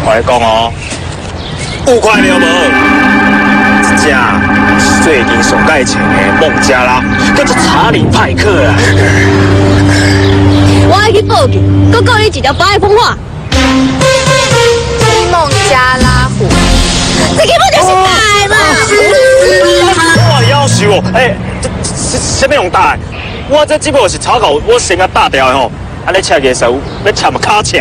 我来讲哦，5块了无？一只最近上盖钱的孟加拉，叫做查理派克啊！我要去报警，我告你一条白疯话。孟加拉虎，这根本就是大的嘛！我要求哦，这什么用大？我这只不过是草稿，我先甲打掉的吼，安尼车个时候要插么卡车。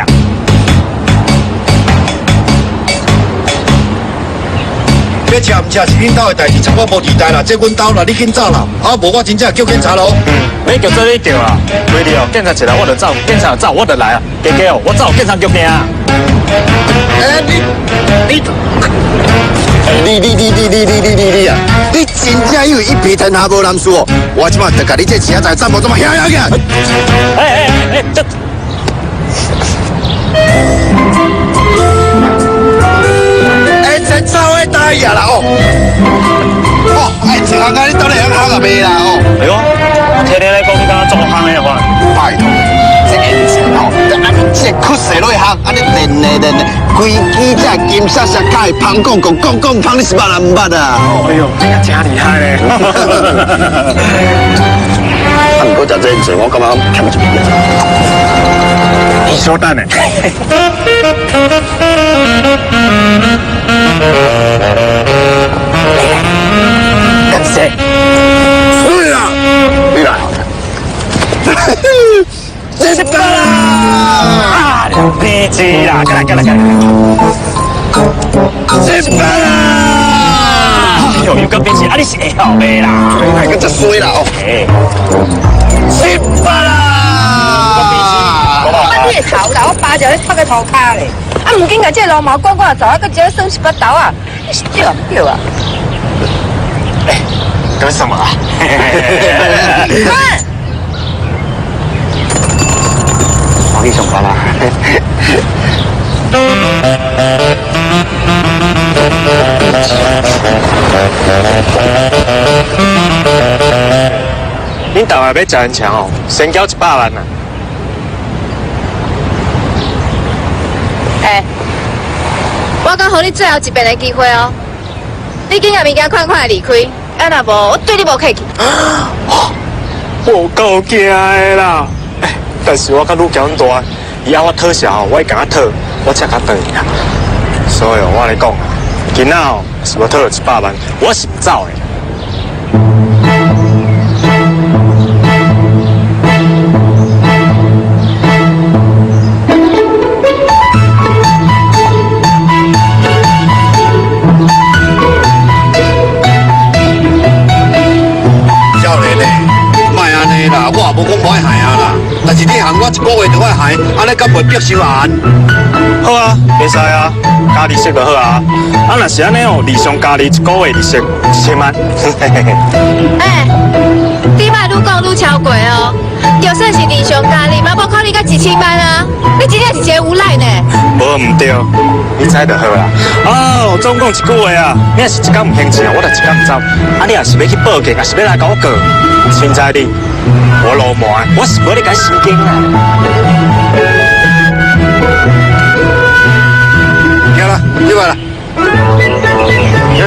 要车唔车是恁兜的代志，我无地带啦，这阮兜啦，你紧走啦，啊，无我真正叫警察咯。你叫做你叫啊，对的哦，警察一来我就走，警察走我就来啊，加加哦，我走警察局惊啊。你啊！你真正以为一皮天下无难事哦？我即马就甲你这车仔站无这么响个。这。真臭的大呀啦哦！一行啊，你到底行啊袂啦哦？哎呦，天天来讲你敢做行的话，拜托，这个钱哦，这酷死落行，安尼练的，规矩只金闪闪，开胖讲胖，你是捌人唔捌啊？哎呦，这个真厉害嘞！啊，唔过就这样子，我感觉欠一笔。你稍等呢。干谁？对啦，你来。失败啦！啊，你知啦，过来。失败啦！哎呦，又个变形，啊，你是会晓袂啦？哎，个真衰啦哦！失败啦！你会头啦，我扒着你拍个头壳咧。啊，唔紧甲这路毛管管走，啊，佮只算18刀啊！你是叫唔叫啊？干什么啊？我给你上班啦。恁台湾要吃很强哦，先交100万啊！我讲互你最后一遍的机会哦，你紧甲物件快离开，啊若无我对你无客气。我够惊的啦！但是我甲愈强大，以后我讨小哦，我会甲他讨，我才甲对啦。所以我来讲，今仔哦是要讨100万，我是唔走的。我也无讲不爱害啊啦，但是你限我1个月就爱害，安尼敢袂逼收案？好啊，袂使啊，加利息就好啊。啊，若是安尼哦，利上加利1个月利息1000万。你莫愈讲愈超过哦，就算是利上加利，嘛无可能到1000万啊！你真正是一个无赖呢。无唔对，你知就好啦。哦，总讲一句话啊，你若是一工唔还钱，我就一工走。啊，你若是要去报警，也是要来甲我告，凊彩你，我老麻，我是无你甲神经啦。行啦，入来啦。行。